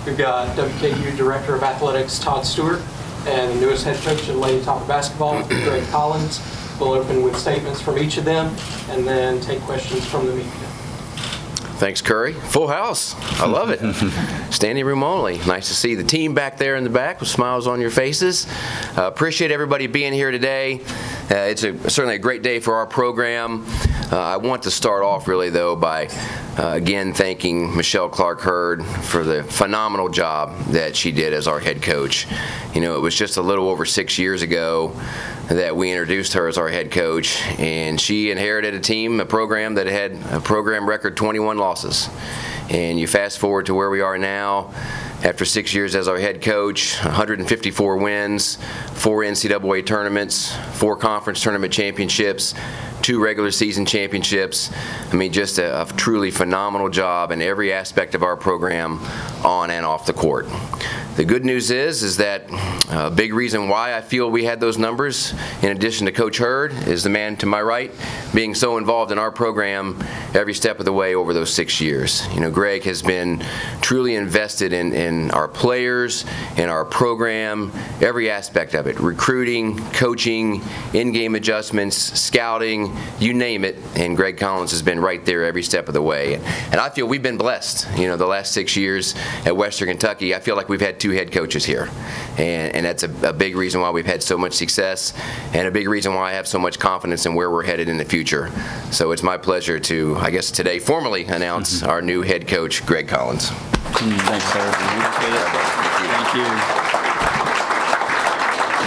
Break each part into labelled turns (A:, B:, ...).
A: We've got WKU Director of Athletics Todd Stewart and the newest head coach of Lady Talk Basketball, Greg Collins. We'll open with statements from each of them and then take questions from the media.
B: Thanks, Curry. Full house. I love it. Standing room only. Nice to see the team back there in the back with smiles on your faces. Appreciate everybody being here today. It's certainly a great day for our program. I want to start off really though by again thanking Michelle Clark-Hurd for the phenomenal job that she did as our head coach. You know, it was just a little over 6 years ago that we introduced her as our head coach, and she inherited a program that had a program record 21 losses. And you fast forward to where we are now, after 6 years as our head coach, 154 wins, 4 NCAA tournaments, 4 conference tournament championships, 2 regular season championships. I mean, just a truly phenomenal job in every aspect of our program, on and off the court. The good news is that a big reason why I feel we had those numbers, in addition to Coach Hurd, is the man to my right being so involved in our program every step of the way over those 6 years. You know, Greg has been truly invested in our players, in our program, every aspect of it, recruiting, coaching, in-game adjustments, scouting, you name it, and Greg Collins has been right there every step of the way. And I feel we've been blessed, you know, the last 6 years at Western Kentucky. I feel like we've had 2 head coaches here, and that's a big reason why we've had so much success, and a big reason why I have so much confidence in where we're headed in the future. So it's my pleasure to, I guess today, formally announce our new head coach, Greg Collins.
C: Thanks, sir.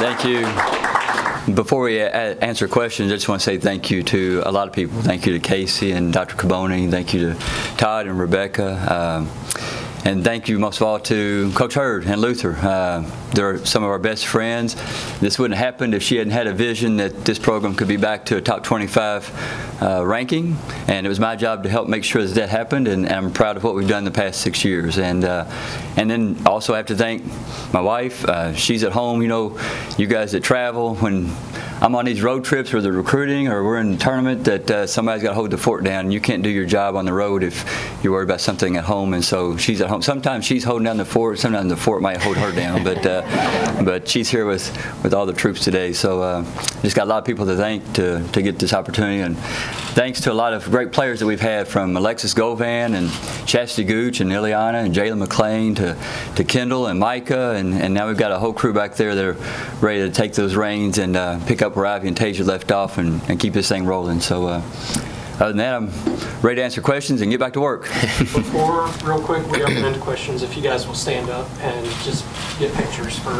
C: Thank you. Before we answer questions, I just want to say thank you to a lot of people. Thank you to Casey and Dr. Caboni. Thank you to Todd and Rebecca. And thank you most of all to Coach Hurd and Luther. They're some of our best friends. This wouldn't have happened if she hadn't had a vision that this program could be back to a top 25 ranking. And it was my job to help make sure that happened. And I'm proud of what we've done the past 6 years. And then also I have to thank my wife. She's at home. You know, you guys that travel, when I'm on these road trips or the recruiting or we're in a tournament, that somebody's got to hold the fort down. And you can't do your job on the road if you're worried about something at home. And so she's at home. Sometimes she's holding down the fort. Sometimes the fort might hold her down. But she's here with all the troops today. So just got a lot of people to thank to get this opportunity. And thanks to a lot of great players that we've had, from Alexis Govan and Chastity Gooch and Ileana and Jalen McClain to Kendall and Micah. And now we've got a whole crew back there that are ready to take those reins and pick up where Ivy and Tasia left off and keep this thing rolling. So other than that, I'm ready to answer questions and get back to work.
A: Before, real quick, we open into questions, if you guys will stand up and just get pictures for...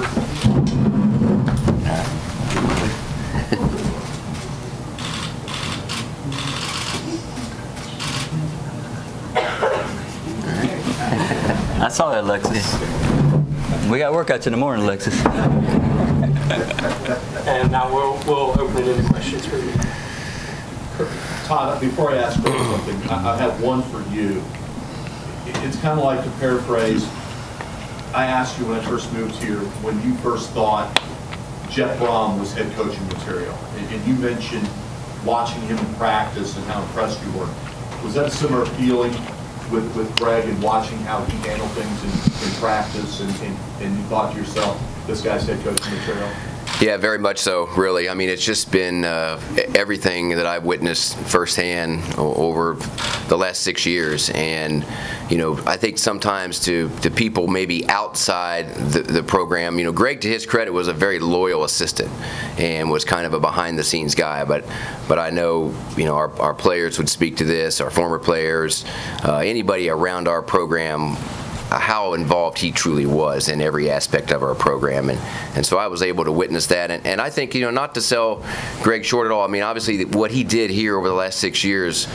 C: I saw that, Alexis. We got workouts in the morning, Alexis.
A: And now we'll open it into questions for you.
D: Todd, before I ask Chris something, I have one for you. It's kind of like, to paraphrase, I asked you when I first moved here, when you first thought Jeff Brom was head coaching material, and you mentioned watching him in practice and how impressed you were. Was that a similar feeling with Greg and watching how he handled things in practice, and you thought to yourself, this guy's head coaching material?
B: Yeah, very much so, really. I mean, it's just been everything that I've witnessed firsthand over the last 6 years. And, you know, I think sometimes to people maybe outside the program, you know, Greg, to his credit, was a very loyal assistant and was kind of a behind-the-scenes guy. But I know, you know, our players would speak to this, our former players, anybody around our program, how involved he truly was in every aspect of our program, and so I was able to witness that, and I think, you know, not to sell Greg short at all. I mean, obviously what he did here over the last 6 years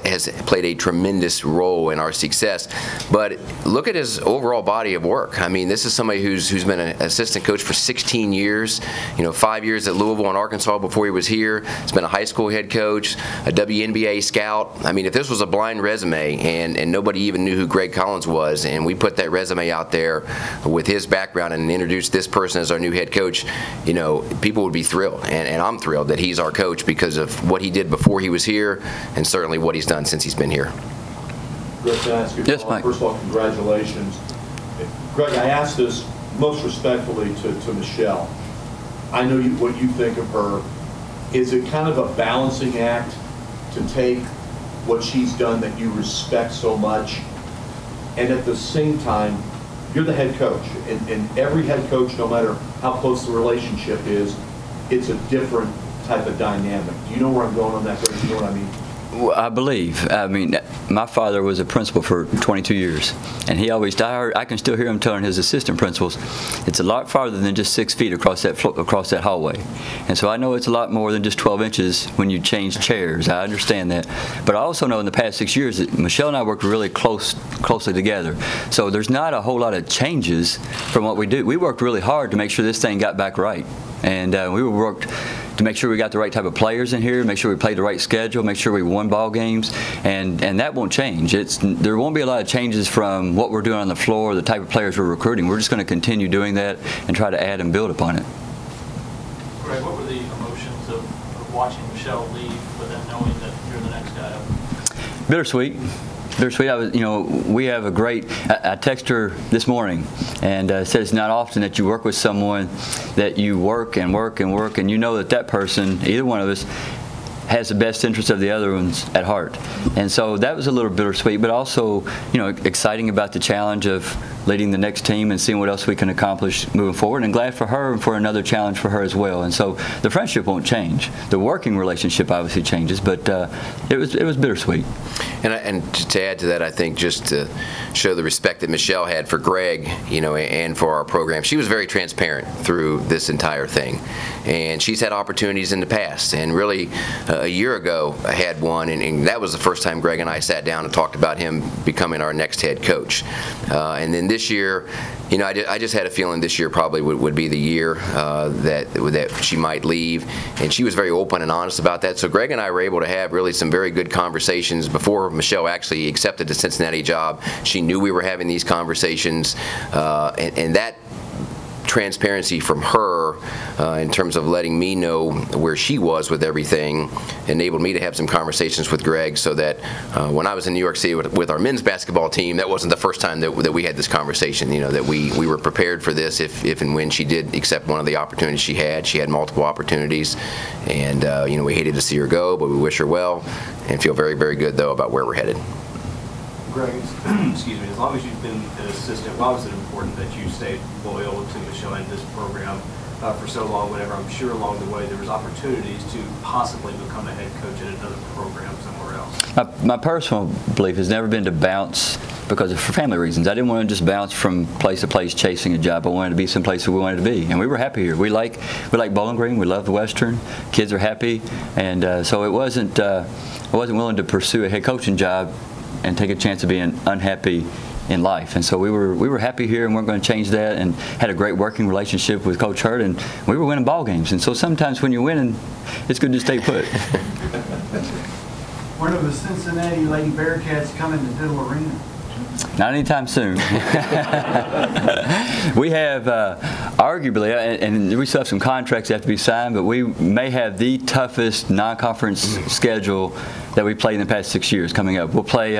B: has played a tremendous role in our success. But look at his overall body of work. I mean, this is somebody who's been an assistant coach for 16 years, you know, 5 years at Louisville and Arkansas before he was here. He's been a high school head coach, a WNBA scout. I mean, if this was a blind resume and nobody even knew who Greg Collins was, and we put that resume out there with his background and introduced this person as our new head coach, you know, people would be thrilled. And I'm thrilled that he's our coach because of what he did before he was here, and certainly what he's done since he's been here.
D: Rick, can I ask you,
C: yes, Mike.
D: First of all, congratulations. Greg, I ask this most respectfully to Michelle. I know what you think of her. Is it kind of a balancing act to take what she's done that you respect so much, and at the same time, you're the head coach, and every head coach, no matter how close the relationship is, it's a different type of dynamic. Do you know where I'm going on that, Greg? Do you know what I mean?
C: Well, I believe. I mean, my father was a principal for 22 years, and he always, I can still hear him telling his assistant principals, it's a lot farther than just 6 feet across that hallway. And so I know it's a lot more than just 12 inches when you change chairs. I understand that. But I also know in the past 6 years that Michelle and I worked really closely together. So there's not a whole lot of changes from what we do. We worked really hard to make sure this thing got back right. And we worked to make sure we got the right type of players in here, make sure we played the right schedule, make sure we won ball games, and that won't change. There won't be a lot of changes from what we're doing on the floor, the type of players we're recruiting. We're just going to continue doing that and try to add and build upon it.
E: Greg, what were the emotions of watching Michelle leave, but then knowing that you're the next guy up?
C: Bittersweet. Bittersweet. We have a great. I texted her this morning and said it's not often that you work with someone that you work and work and work, and you know that person, either one of us, has the best interest of the other ones at heart. And so that was a little bittersweet, but also, exciting about the challenge of leading the next team and seeing what else we can accomplish moving forward, and glad for her and for another challenge for her as well. And so the friendship won't change. The working relationship obviously changes, but it was bittersweet.
B: And to add to that, I think just to show the respect that Michelle had for Greg, and for our program, she was very transparent through this entire thing. And she's had opportunities in the past, and really a year ago I had one, and that was the first time Greg and I sat down and talked about him becoming our next head coach. And then this year, I just had a feeling this year probably would be the year that she might leave, and she was very open and honest about that. So Greg and I were able to have really some very good conversations before Michelle actually accepted the Cincinnati job. She knew we were having these conversations, and that transparency from her in terms of letting me know where she was with everything enabled me to have some conversations with Greg, so that when I was in New York City with our men's basketball team, that wasn't the first time that we had this conversation, that we were prepared for this if and when she did accept one of the opportunities she had. She had multiple opportunities, and we hated to see her go, but we wish her well and feel very, very good, though, about where we're headed.
F: Greg, excuse me, as long as you've been an assistant, why was it important that you stayed loyal to Michelle and this program for so long, whenever I'm sure along the way there was opportunities to possibly become a head coach at another program somewhere else?
C: My personal belief has never been to bounce for family reasons. I didn't want to just bounce from place to place chasing a job. I wanted to be someplace where we wanted to be, and we were happy here. We like Bowling Green. We love the Western. Kids are happy, and so I wasn't willing to pursue a head coaching job and take a chance of being unhappy in life. And so we were happy here, and weren't going to change that, and had a great working relationship with Coach Hurt, and we were winning ball games. And so sometimes when you're winning, it's good to stay put.
G: When are the Cincinnati Lady Bearcats coming to Diddle Arena?
C: Not anytime soon. We have arguably, and we still have some contracts that have to be signed, but we may have the toughest non-conference schedule that we played in the past 6 years coming up. We'll play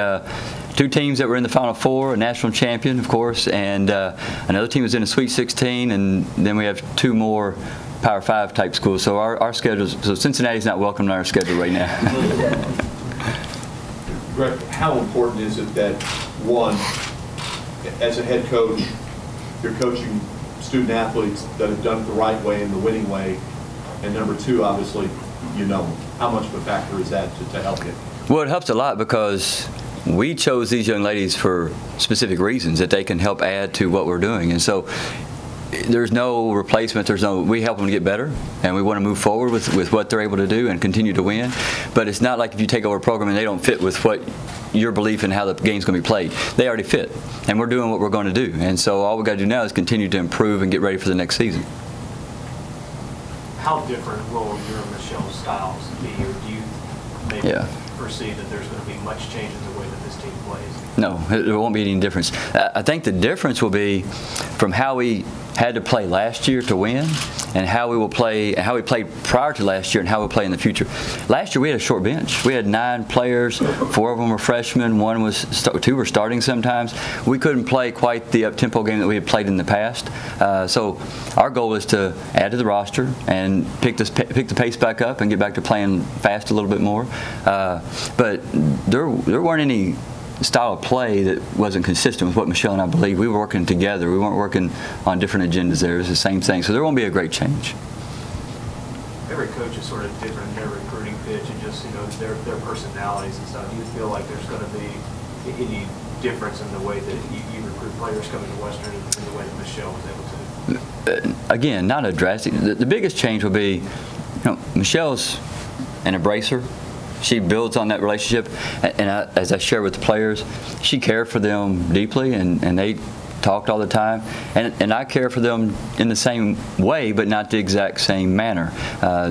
C: 2 teams that were in the Final Four, a national champion, of course, and another team was in the Sweet 16, and then we have 2 more Power 5 type schools. So our schedules, so Cincinnati's not welcome on our schedule right now.
D: Greg, how important is it that, one, as a head coach, you're coaching student athletes that have done it the right way and the winning way, and number 2, obviously, how much of a factor is that to help you? Well,
C: it helps a lot because we chose these young ladies for specific reasons that they can help add to what we're doing, and so there's no replacement. We help them to get better, and we want to move forward with what they're able to do and continue to win. But it's not like if you take over a program and they don't fit with what your belief in how the game's going to be played. They already fit, and we're doing what we're going to do. And so all we got to do now is continue to improve and get ready for the next season.
F: How different will your and Michelle's styles be, or do you maybe foresee that there's going to be much change in the way that this team plays?
C: No, there won't be any difference. I think the difference will be from how we had to play last year to win, and how we will play, and how we played prior to last year, and how we'll play in the future. Last year we had a short bench. We had 9 players, 4 of them were freshmen, 2 were starting sometimes. We couldn't play quite the up-tempo game that we had played in the past. So our goal is to add to the roster and pick the pace back up and get back to playing fast a little bit more. But there weren't any style of play that wasn't consistent with what Michelle and I believe. We were working together. We weren't working on different agendas there. It was the same thing. So there won't be a great change.
F: Every coach is sort of different in their recruiting pitch and just, their personalities and stuff. Do you feel like there's going to be any difference in the way that you recruit players coming to Western and the way that Michelle was able to?
C: Again, not a drastic. The biggest change will be, Michelle's an embracer. She builds on that relationship, and as I share with the players, she cared for them deeply, and they talked all the time, and I care for them in the same way, but not the exact same manner.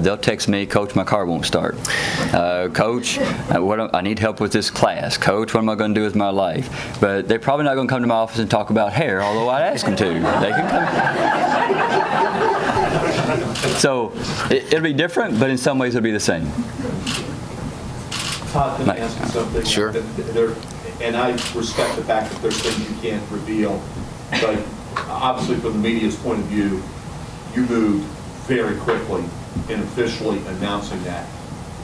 C: They'll text me, "Coach, my car won't start. Coach, I need help with this class. Coach, what am I going to do with my life?" But they're probably not going to come to my office and talk about hair, although I'd ask them to. They can come. So it'll be different, but in some ways it'll be the same.
D: Todd, can I ask you something?
B: Sure.
D: And I respect the fact that there's things you can't reveal, but obviously from the media's point of view, you moved very quickly in officially announcing that.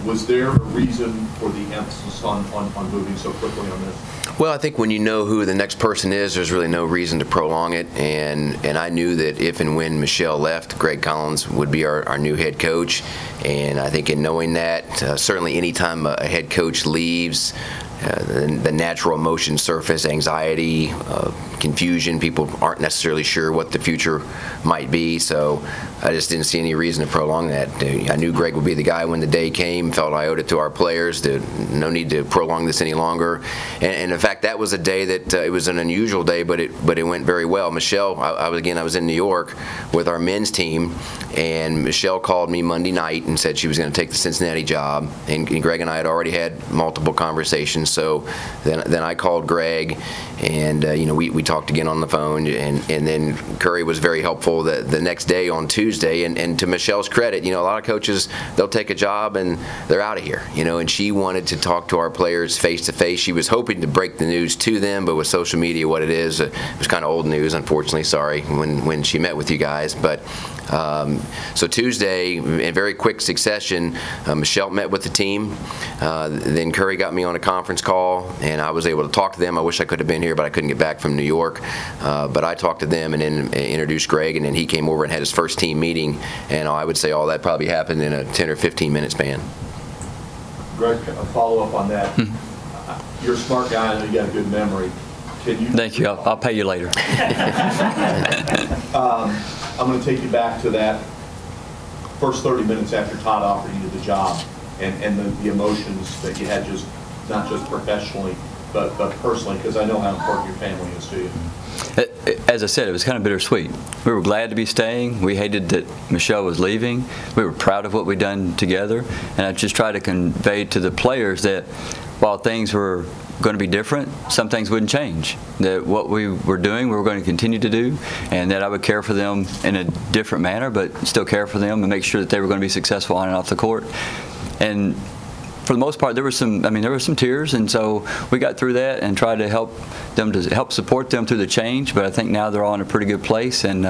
D: Was there a reason for the emphasis on moving so quickly on this?
B: Well, I think when you know who the next person is, there's really no reason to prolong it. And I knew that if and when Michelle left, Greg Collins would be our new head coach. And I think in knowing that, certainly any time a head coach leaves, the natural emotions surface, anxiety, confusion. People aren't necessarily sure what the future might be, so I just didn't see any reason to prolong that. I knew Greg would be the guy when the day came, felt I owed it to our players, no need to prolong this any longer. And in fact, that was a day that it was an unusual day, but it went very well. Michelle, I was in New York with our men's team, and Michelle called me Monday night and said she was going to take the Cincinnati job, and Greg and I had already had multiple conversations. So then I called Greg, and we talked again on the phone, and then Curry was very helpful the next day on Tuesday. And to Michelle's credit, a lot of coaches, they'll take a job and they're out of here, and she wanted to talk to our players face to face. She was hoping to break the news to them, but with social media, what it is, it was kind of old news, unfortunately. Sorry, when she met with you guys, but. So Tuesday, in very quick succession, Michelle met with the team. Then Curry got me on a conference call, and I was able to talk to them. I wish I could have been here, but I couldn't get back from New York. But I talked to them and then introduced Greg, and then he came over and had his first team meeting. And I would say all that probably happened in a 10 or 15-minute span.
D: Greg, a follow-up on that. You're a smart guy. I know you got a good memory.
C: Thank you. I'll pay you later.
D: I'm going to take you back to that first 30 minutes after Todd offered you the job, and the emotions that you had, not just professionally, but personally, because I know how important your family is to you.
C: As I said, it was kind of bittersweet. We were glad to be staying. We hated that Michelle was leaving. We were proud of what we'd done together, and I just tried to convey to the players that while things were going to be different, some things wouldn't change. That what we were doing, we were going to continue to do, and that I would care for them in a different manner, but still care for them and make sure that they were going to be successful on and off the court. And for the most part, there were some tears, and so we got through that and tried to help support them through the change. But I think now they're all in a pretty good place, and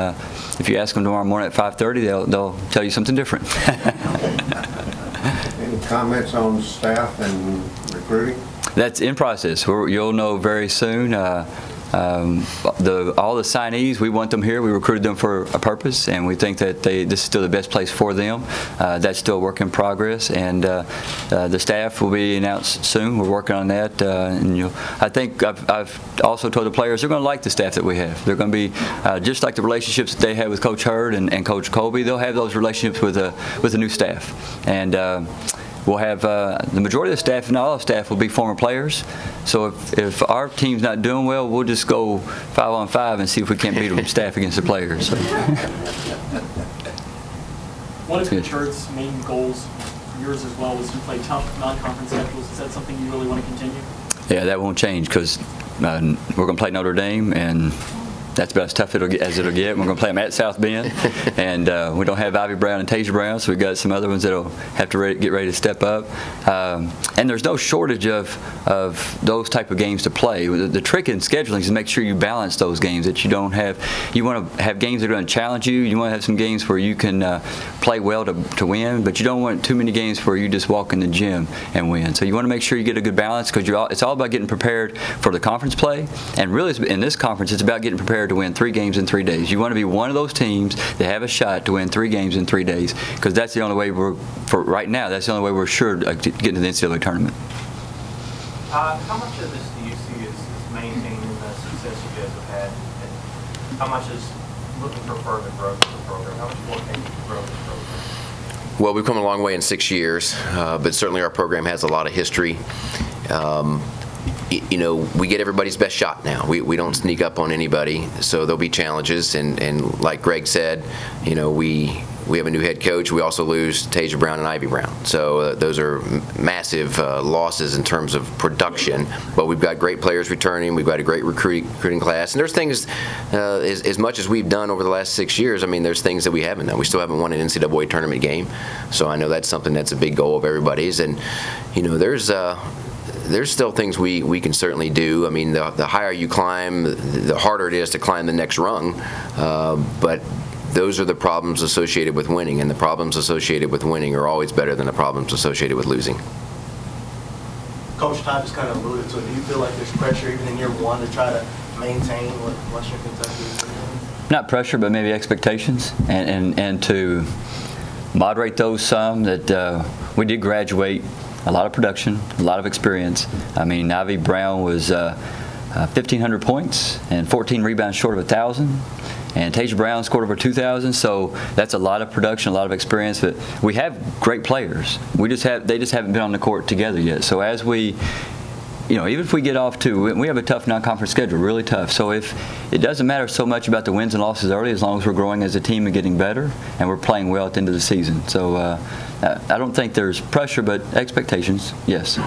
C: if you ask them tomorrow morning at 5:30, they'll tell you something different.
H: Any comments on staff and recruiting?
C: That's in process. You'll know very soon. All the signees, we want them here. We recruited them for a purpose, and we think that this is still the best place for them. That's still a work in progress, and the staff will be announced soon. We're working on that, and I think I've also told the players they're going to like the staff that we have. They're going to be just like the relationships that they had with Coach Hurd and Coach Colby. They'll have those relationships with the new staff, and we'll have the majority of the staff, and all the staff will be former players. So if our team's not doing well, we'll just go 5-on-5 and see if we can't beat them staff against the players. So.
E: One of Coach Hurd's main goals, yours as well, was to play tough non-conference schedules. Is that something you really want to continue?
C: Yeah, that won't change because we're going to play Notre Dame, and That's about as tough as it'll get. We're going to play them at South Bend, and we don't have Ivy Brown and Tasia Brown, so we've got some other ones that'll have to get ready to step up. And there's no shortage of those type of games to play. The trick in scheduling is to make sure you balance those games, that you don't have. You want to have games that are going to challenge you. You want to have some games where you can play well to win, but you don't want too many games where you just walk in the gym and win. So you want to make sure you get a good balance, because it's all about getting prepared for the conference play. And really, in this conference, it's about getting prepared to win 3 games in 3 days. You want to be one of those teams that have a shot to win 3 games in 3 days, because that's the only way for right now, that's the only way we're sure to get into the NCAA tournament.
E: How much of this do you see as maintaining the success you guys have had? And how much is looking for further growth of the program? How much more can you grow this program?
B: Well, we've come a long way in 6 years, but certainly our program has a lot of history. You know, we get everybody's best shot now. We don't sneak up on anybody, so there'll be challenges. And like Greg said, you know, we have a new head coach. We also lose Tasia Brown and Ivy Brown. So those are massive losses in terms of production. But we've got great players returning. We've got a great recruiting class. And there's things, as much as we've done over the last 6 years, I mean, there's things that we haven't done. We still haven't won an NCAA tournament game. So I know that's something that's a big goal of everybody's. And, you know, there's still things we can certainly do. I mean, the higher you climb, the harder it is to climb the next rung. But those are the problems associated with winning, and the problems associated with winning are always better than the problems associated with losing.
I: Coach Todd just kind of alluded to it. Do you feel like there's pressure even in year 1 to try to maintain what Western Kentucky is doing?
C: Not pressure, but maybe expectations, and to moderate those some. That we did graduate a lot of production, a lot of experience. I mean, Ivy Brown was 1,500 points and 14 rebounds short of 1,000. And Tasia Brown scored over 2,000, so that's a lot of production, a lot of experience. But we have great players. They just haven't been on the court together yet. So as we, you know, even if we get off to, we have a tough non-conference schedule, really tough. So if it doesn't matter so much about the wins and losses early, as long as we're growing as a team and getting better, and we're playing well at the end of the season. So I don't think there's pressure, but expectations, yes.